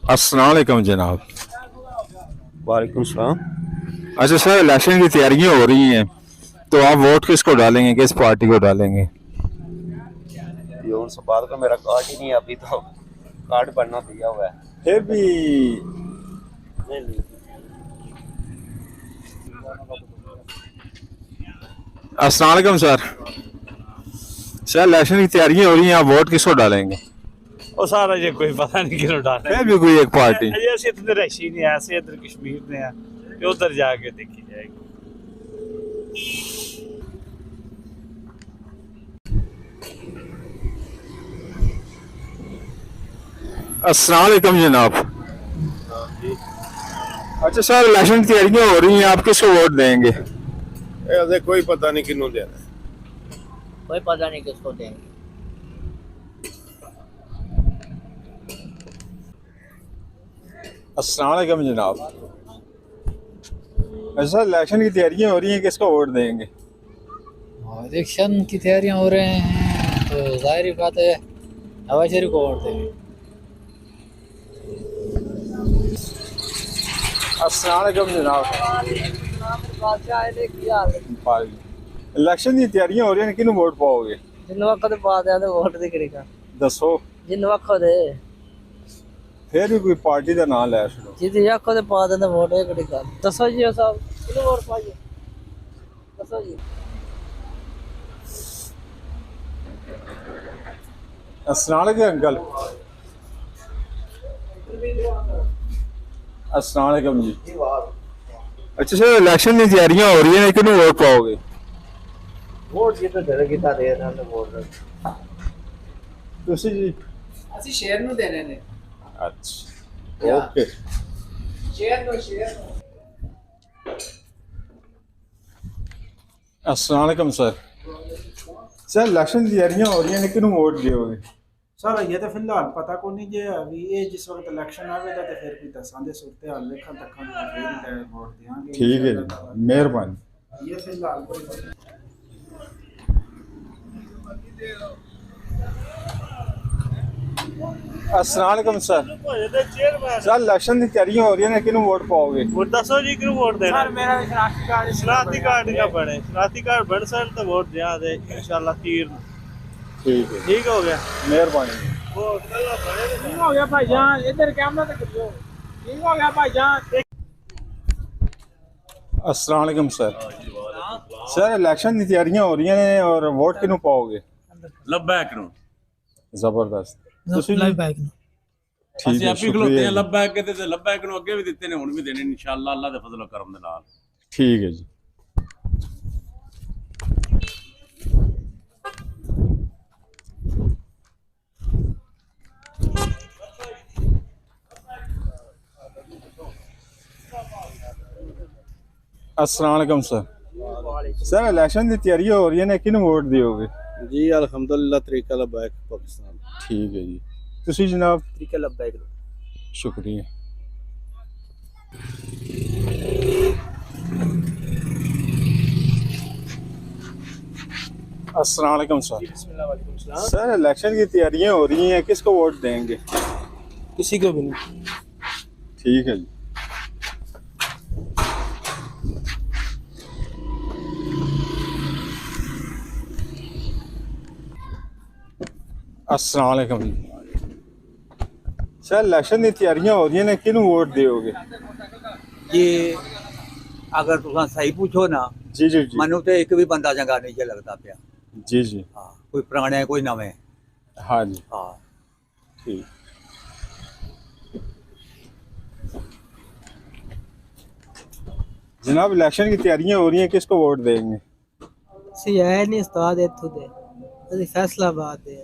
अस्सलाम वालेकुम जनाब। वालेकुम सलाम। अच्छा सर, इलेक्शन की तैयारियां हो रही हैं, तो आप वोट किसको डालेंगे, किस पार्टी को डालेंगे? ये उन सब बात का मेरा कार्ड ही नहीं है, अभी तो कार्ड बनना दिया हुआ है। फिर भी अस्सलाम वालेकुम सर। सर, इलेक्शन की तैयारियां हो रही हैं, आप वोट किसको डालेंगे? ਉਹ ਸਾਰਾ ਜੇ ਕੋਈ ਪਤਾ ਨਹੀਂ ਕਿਹਨੂੰ ਡਾਲਣਾ फिर भी कोई एक पार्टी। ਅਜੇ ਅਸੀਂ ਇੱਥੇ ਰਹਿਸ਼ੀ ਨਹੀਂ ਆਏ, ਅਸੀਂ ਇੱਧਰ ਕਸ਼ਮੀਰ ਦੇ ਆ ਤੇ ਉਧਰ ਜਾ ਕੇ ਦੇਖੀ ਜਾਏਗੀ। अस्सलाम वालेकुम जनाब। अच्छा सर, इलेक्शन की तैयारियां हो रही हैं, आप किसको वोट देंगे? ऐसे कोई पता नहीं किन्हों देना है। कोई पता नहीं किसको देंगे। अस्सलाम वालेकुम जनाब। अच्छा, इलेक्शन की तैयारियां हो रही हैं, किसको वोट देंगे? इलेक्शन की तैयारियां हो रहे हैं तो जाहिर ही बात है नवाज शरीफ को वोट देंगे। अस्सलाम वालेकुम जनाब। इलेक्शन की तैयारियां हो रही हैं, किन्हों वोट पाओगे? जिन वक्त बात है तो वोट दे करेगा। दसो। जिन वक्त दे फिर भी कोई पार्टी का नाम लै छड़ो। जिन वक्त दे पा दे वोट दे करेगा। दसो जी साहब किन्हों वोट पाइए, दसो जी। अस्सलाम वालेकुम अंकल। अस्सलाम वालेकुम जी। अच्छा सर, इलेक्शन की तैयारियां हो रही हैं, किन्हों वोट पाओगे? वोट जी तो दे किता दे ना वोट तुसी जी? ਅਸੀਂ ਸ਼ੇਰ ਨੂੰ ਦੇਣੇ ਨੇ। अच्छा ओके। ਸ਼ੇਰ ਨੂੰ अस्सलाम वालेकुम सर। सर, इलेक्शन की तैयारियां हो रही हैं, किन्हों वोट दोगे? सर ये तो फिलहाल पता को नहीं जे अभी ये जिस वक्त इलेक्शन आवेगा तो फिर भी दसांगे सूरत हाल देखा तक फिर वोट देंगे। ठीक है जी, मेहरबानी। ये फिलहाल कोई पता नहीं। अस्सलाम वालेकुम सर। सर, इलेक्शन की तैयारियां हो रही हैं, किन्हों वोट पाओगे? वोट दसो जी किहਨੂੰ वोट देना? सर मेरा शनाख्ती कार्ड का बने, शनाख्ती कार्ड बन सर तो वोट दिया दे इंशाल्लाह तीर। ठीक है, ठीक हो गया, मेहरबानी। वो कल्ला बने ठीक हो गया भाईजान, इधर कैमरा तक करियो। ठीक हो गया भाईजान। अस्सलाम वालेकुम सर। सर, इलेक्शन की तैयारियां हो रही हैं और वोट किन्हों पाओगे? लब्बैक नु जबरदस्त। ਤੁਸੀਂ लाइव बैक नु ठीक ਅਸੀਂ है, ਆਪੀ ਖਲੋਤੇ शुक्रिया ਆ जी। ਲਬੈਕ ਤੇ ਲਬੈਕ ਨੂੰ ਅੱਗੇ ਵੀ ਦਿੱਤੇ ਨੇ, ਹੁਣ ਵੀ ਦੇਣੇ ਇਨਸ਼ਾਅੱਲਾ ਅੱਲਾ ਦੇ ਫਜ਼ਲ ਕਰਮ ਦੇ ਨਾਲ। ठीक है जी। अस्सलाम वालेकुम सर। सर, इलेक्शन की तैयारियां हो रही हैं, किन्हों वोट दोगे? जी अल्हम्दुलिल्लाह तरीका लबैक पाकिस्तान। ठीक है जी। तुसी जनाब? ठीक है लब्बैक। शुक्रिया। अस्सलाम वालेकुम सर। सर, इलेक्शन की तैयारियां हो रही हैं, किसको वोट देंगे? किसी को भी नहीं। ठीक है जी। अस्सलाम वालेकुम जी। सर, इलेक्शन की तैयारियां हो रही हैं, किन्हों वोट दोगे? जी अगर तुम सही पूछो ना, जी जी जी। मनु तो एक भी बंदा चंगा नहीं जे लगता पिया। जी जी। हाँ, कोई पुराने कोई नवे। हाँ जी। हाँ ठीक। जनाब, इलेक्शन की तैयारियां हो रही हैं, किसको वोट देंगे? सी है नहीं उस्ताद इत्थों दे, ਅਸੀਂ फैसलाबाद दे।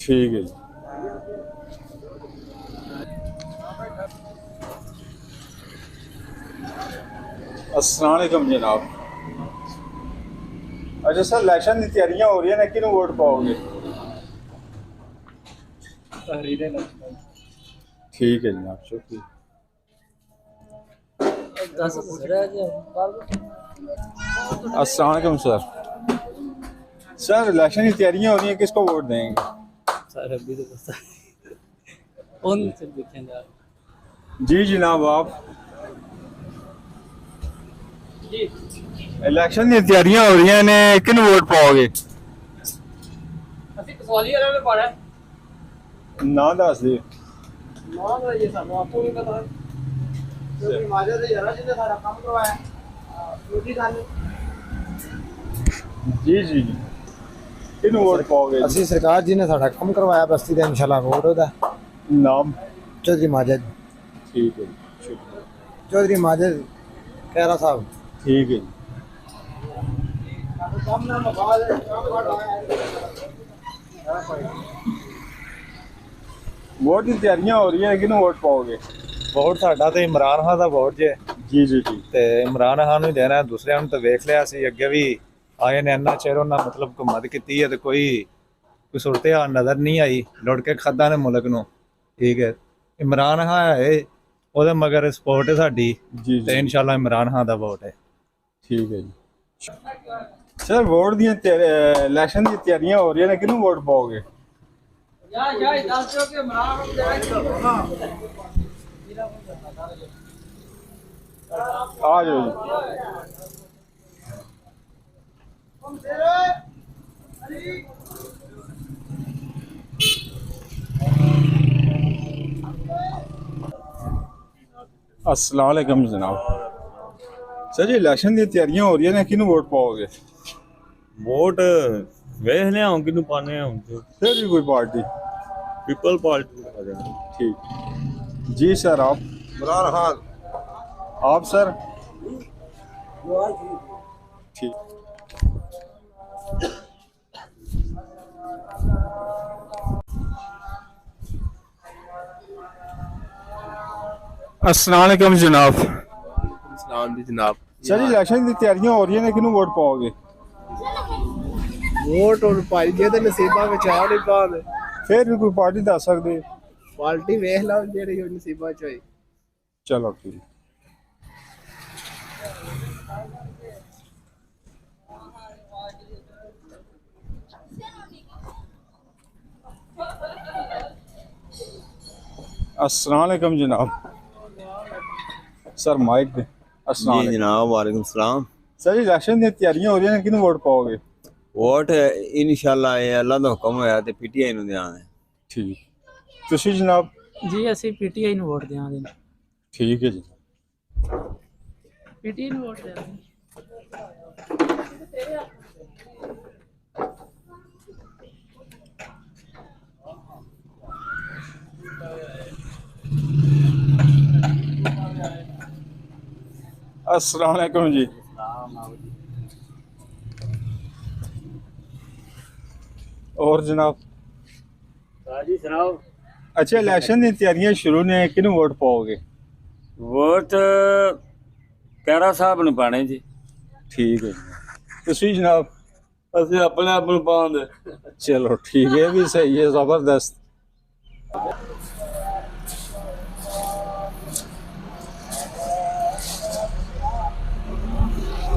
ठीक है जी। अस्सलाम वालेकुम जनाब। अच्छा सर, इलेक्शन की तैयारियां हो रही हैं, किन्हों वोट पाओगे? ठीक है जनाब, शुक्रिया। अस्सलाम वालेकुम सर। सर, इलेक्शन की तैयारियां हो रही हैं, किसको वोट देंगे? सर अभी तो उन से देखें जा जी जनाब आप इलेक्शन दी तैयारियां हो रही ने किन वोट पाओगे ਅਸੀਂ ਕਸਵਾਲੀ ਵਾਲੇ ਨੇ ਪਾਣਾ ना दस दे ਨਾ ਦਾ ਇਹ ਸਾਨੂੰ ਆਪੋ ਨਹੀਂ ਪਤਾ ਕਿਉਂਕਿ ਮਾਜਾ ਦੇ ਜਰਾ ਜਿਹਨੇ ਸਾਰਾ ਕੰਮ ਕਰਵਾਇਆ ਰੋਟੀ ਗੱਲ जी जी जी किन वोट पाओगे ਅਸੀਂ ਸਰਕਾਰ ਜੀ ਨੇ ਸਾਡਾ ਕੰਮ ਕਰਵਾਇਆ ਬਸਤੀ ਦਾ ਇਨਸ਼ਾਅੱਲਾ ਰੋਡ ਉਹਦਾ नाम ਚੌਧਰੀ ਮਾਜਦ ठीक है जी शुक्रिया ਚੌਧਰੀ ਮਾਜਦ ਖੈਰਾ ਸਾਹਿਬ ठीक है जी ਕੰਮ ਨਾ ਮਵਾਦ ਕੰਮ वोट की तैयारियां हो रही हैं किन वोट पाओगे ਵੋਟ ਸਾਡਾ ਤੇ ਇਮਰਾਨ ਖਾਨ ਦਾ ਵੋਟ ਜੇ जी जी जी ਤੇ ਇਮਰਾਨ ਖਾਨ ਨੂੰ ਹੀ ਦੇਣਾ, ਦੂਸਰਿਆਂ ਨੂੰ ਤਾਂ ਵੇਖ ਲਿਆ ਸੀ ਅੱਗੇ ਵੀ ਆਏ ਨੇ, ਇੰਨਾ ਚਿਰ ਉਹਨਾਂ ਮਤਲਬ ਹੁਕੂਮਤ ਕੀਤੀ ਹੈ ਤੇ ਕੋਈ ਸੂਰਤ ਹਾਲ ਨਜ਼ਰ ਨਹੀਂ ਆਈ, ਲੁੱਟ ਕੇ ਖਾਧਾ ਨੇ ਮੁਲਕ ਨੂੰ। ਠੀਕ ਹੈ, ਇਮਰਾਨ ਖਾਨ ਹੈ ਉਹਦੇ ਮਗਰ ਸਪੋਰਟ ਹੈ ਸਾਡੀ जी ਤੇ जी ਇਨਸ਼ਾਅੱਲਾ ਇਮਰਾਨ ਖਾਨ ਦਾ ਵੋਟ ਹੈ। ठीक है जी सर वोट दी इलेक्शन की तैयारियां हो रही हैं किन वोट पाओगे ਯਾ ਦੱਸ ਦਿਓ ਕਿ ਇਮਰਾਨ ਨੂੰ ਦੇਣਾ आ जाओ जी अस्सलाम वालेकुम जनाब सर जी इलेक्शन की तैयारियां हो रही हैं किन वोट पाओगे ਵੋਟ ਵੇਖ ਲਿਆ ਹੁਣ ਕਿਹਨੂੰ ਪਾਣੇ ਹੁਣ ਤੇ फिर भी कोई पार्टी ਪੀਪਲ ਪਾਰਟੀ ਨੂੰ ਪਾ ਦੇਣਾ। ठीक जी सर आप इमरान खान आप सर ठीक अस्सलाम वालेकुम जनाब सलाम जी जनाब सर जी इलेक्शन की तैयारियां हो रही हैं किन वोट पाओगे ਵੋਟ ਹੁਣ ਭਾਈ ਜੀ ਦੇ ਨਸੀਬਾਂ ਵਿੱਚ ਆ ਨਹੀਂ ਪਾਉਂਦੇ फिर भी कोई पार्टी दस सकते ਪਾਰਟੀ ਵੇਖ ਲਓ ਜਿਹੜੀ ਉਹ ਨਸੀਬਾਂ ਚ ਹੋਈ चलो ठीक अस्सलाम वालेकुम जनाब सर माइक दे अस्सलाम जी वालेकुम जनाब वालेकुम सलाम सर जी इलेक्शन की तैयारियां हो रही हैं किन वोट पाओगे वोट इंशाल्लाह ये अल्लाह ਦਾ ਹੁਕਮ ਹੋਇਆ ਤੇ ਪੀਟੀਆਈ ਨੂੰ ਦੇਣਾ ਹੈ ठीक तुसी जनाब ਜੀ ਅਸੀਂ ਪੀਟੀਆਈ ਨੂੰ ਵੋਟ ਦੇਵਾਂਗੇ ठीक है जी ਪੀਟੀਆਈ ਨੂੰ ਵੋਟ ਦੇਵਾਂਗੇ अस्सलाम वालेकुम जी और जनाब ਜੀ ਸੁਣਾਓ। अच्छा इलेक्शन की तैयारियां शुरू ने किन वोट पाओगे ਵੋਟ ਕੈਰਾ ਸਾਹਿਬ ਨੂੰ ਪਾਣੇ ਜੀ। ठीक है तुसी जनाब ਅਸੀਂ ਆਪਣੇ ਆਪ ਨੂੰ ਪਾਉਂਦੇ। चलो ठीक है भी सही है जबरदस्त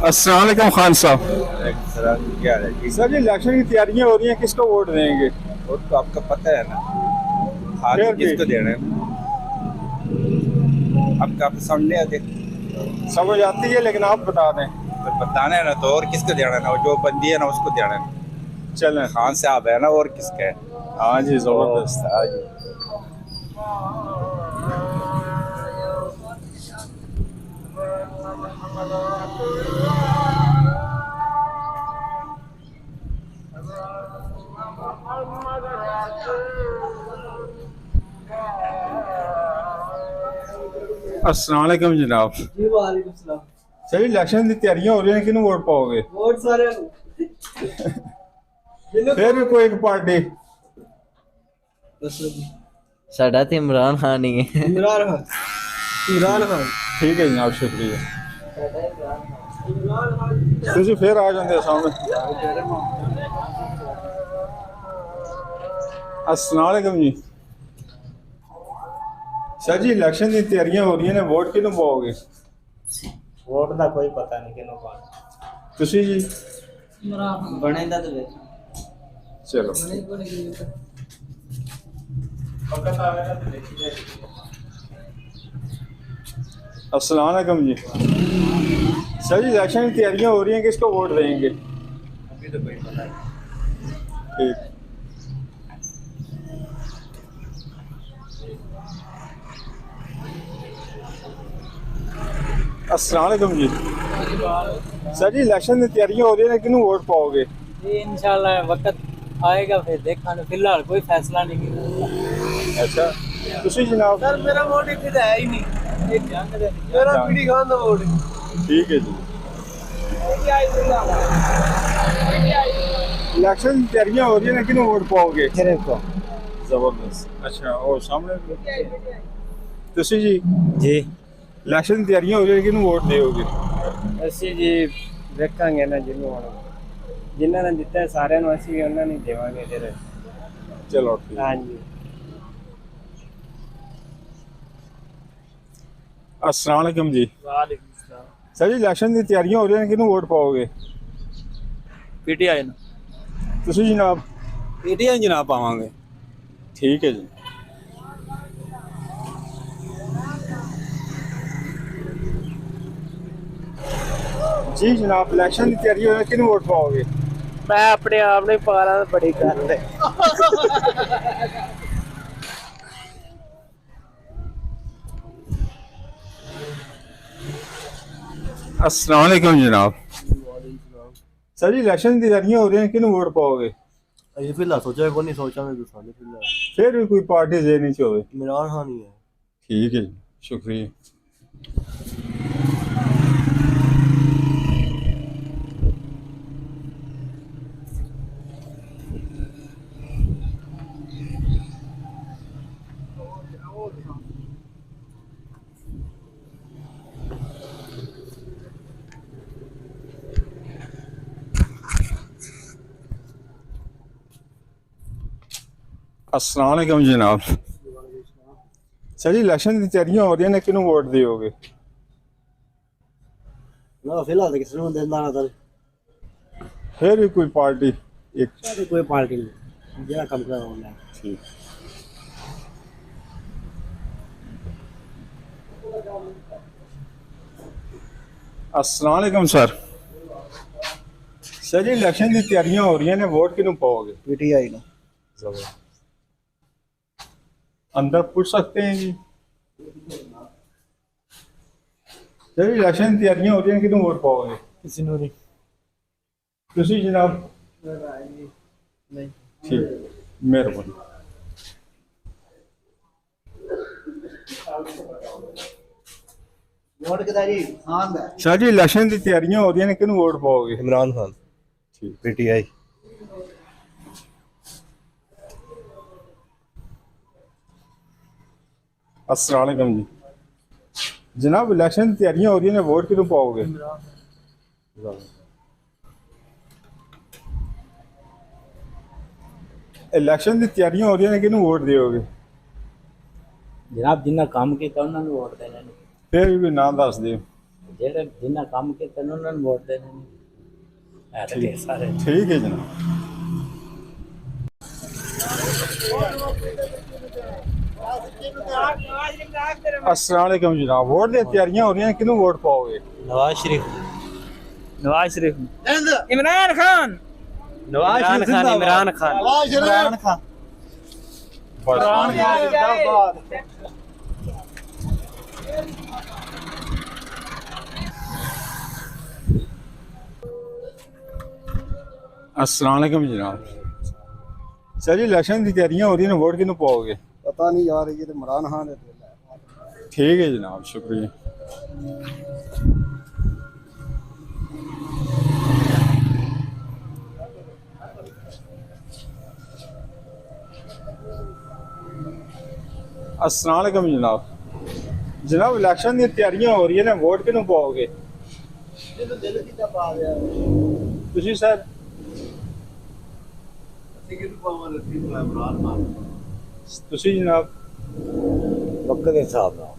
अस्सलाम वालेकुम खान साहब क्या है जी सर जी इलेक्शन की तैयारियां हो रही हैं किसको वोट देंगे वोट तो आपका पता है ना फिर आज भी। किसको देना है आपका सामने आते समझ आती है लेकिन आप बता दें तो बताना है ना तो और किसको देना है ना जो बंदी है ना उसको देना है चलें खान साहब है ना और किसका है हाँ जी जबरदस्त हाँ जी अस्सलाम वालेकुम जनाब ਜੀ ਵਾਲੇਕੁਮ ਸਲਾਮ सर इलेक्शन की तैयारियां हो रही हैं किन वोट पाओगे ਵੋਟ ਸਾਰਿਆਂ ਨੂੰ फिर भी कोई एक पार्टी ਦੱਸੋ ਜੀ साडा ते इमरान खान ही है ਇਮਰਾਨ ਖਾਨ ਇਮਰਾਨ ਖਾਨ ठीक है जनाब शुक्रिया तुसी फिर आ जाते सामने अस्सलाम वालेकुम जी सर जी इलेक्शन की तैयारियां हो रही हैं वोट किनू पाओगे ਵੋਟ ਦਾ ਕੋਈ ਪਤਾ ਨਹੀਂ ਕਿਹਨੂੰ ਪਾਣਾ तुसी जी ਇਮਰਾਨ ਖਾਨ बने दा तो चलो अस्सलाम वालेकुम जी। सर जी इलेक्शन की तैयारियां हो रही हैं, किसको वोट देंगे? अभी तो कोई पता नहीं। ठीक। अस्सलाम वालेकुम जी। सर जी इलेक्शन की तैयारियां हो रही हैं, किन्नू वोट पाओगे? इंशाल्लाह वक्त आएगा फिर देखा, फिलहाल कोई फैसला नहीं किया। अच्छा तुसी जनाब? सर मेरा वोट इतने है ही नहीं, मेरा पीढ़ी खान का वोट है। ठीक है जी। इलेक्शन की तैयारियां हो रही हैं, किन्नू वोट पाओगे? जबरदस्त। अच्छा और सामने तुसी जी? जी इलेक्शन की तैयारियां हो रही हैं, किन्नू वोट दोगे? ਅਸੀਂ ਜੀ ਵੇਖਾਂਗੇ ਨਾ ਜਿਹਨੂੰ ਹੁਣ ਜਿਨ੍ਹਾਂ ਨੇ ਦਿੱਤਾ ਸਾਰਿਆਂ ਨੂੰ ਅਸੀਂ ਵੀ ਉਹਨਾਂ ਨੂੰ ਦੇਵਾਂਗੇ ਫਿਰ। चलो ठीक। ਹਾਂਜੀ अस्सलाम वालेकुम जी। ਵਾਲੇਕੁਮ ਸਲਾਮ। सर जी इलेक्शन की तैयारियां हो रही हैं, किन्नू वोट पाओगे? ਪੀਟੀਆਈ ਨੂੰ तुसी जनाब? ਪੀਟੀਆਈ ਜਨਾਬ ਪਾਵਾਂਗੇ। ठीक है जी। जी जनाब इलेक्शन की तैयारी हो रही है, किन्नू वोट पाओगे? ਮੈਂ ਆਪਣੇ ਆਪ ਨੂੰ ਪਾਲਾ ਬੜੀ ਗੱਲ ਹੈ। अस्सलाम वालेकुम जनाब। सर जी इलेक्शन की तैयारियां हो रही हैं, किन्नू वोट पाओगे? अभी फिलहाल सोचा है, नहीं सोचा मैं फिलहाल फिर भी कोई पार्टी देनी चाहिए। इमरान खान ही है। ठीक है जी शुक्रिया। अस्सलाम वालेकुम जनाब। सर जी इलेक्शन की तैयारियां हो रही हैं, किन्नू वोट दोगे? ना फिलहाल तो किसी ने देना ना सर, फिर भी कोई पार्टी एक। कोई पार्टी नहीं जरा कम कर रहा हूं। ठीक। अस्सलाम वालेकुम सर। सर जी इलेक्शन की तैयारियां हो रही हैं, वोट किन्नू पाओगे? पीटीआई ना। अंदर पूछ सकते हैं जी। सर जी इलेक्शन की तैयारियां हो रही हैं, किन्नू वोट पाओगे? ਕਿਸੇ ਨੂੰ ਨਹੀਂ। तुसी जनाब? नहीं। ठीक मेहरबानी। वोट किधर जी? खान दा। सर जी इलेक्शन की तैयारियां हो रही हैं, किन्नू वोट पाओगे? इमरान खान। ठीक। पीटीआई। अस्सलाम वालेकुम जी। जनाब इलेक्शन की तैयारियां हो रही हैं, वोट किन्नू पाओगे? इलेक्शन की तैयारियां हो रही हैं, किन्नू वोट दोगे? जनाब जिन्ना काम किया उन्होंने वोट देने ने। फिर भी कोई नाम दस दियो। जेड़े जिन्ना काम किया उन्होंने वोट देने ने। है तो ढेर सारे। ठीक है जनाब। अस्सलाम वालेकुम जनाब। वोट की तैयारियां हो रही हैं, किन्नू वोट पाओगे? नवाज शरीफ। नवाज शरीफ। इमरान खान। नवाज खान। इमरान खान। इमरान खान। अस्सलाम वालेकुम जनाब। सर जी इलेक्शन की तैयारियां हो रही हैं, वोट किन्नू पाओगे? पता नहीं यार, ये तो इमरान खान है। ठीक है जनाब शुक्रिया। अस्सलाम वालेकुम जनाब। जनाब इलेक्शन की तैयारियां हो रही है ना, वोट किन्नू पाओगे? तुसी सर? तुसी जनाब? वक्त के हिसाब नाल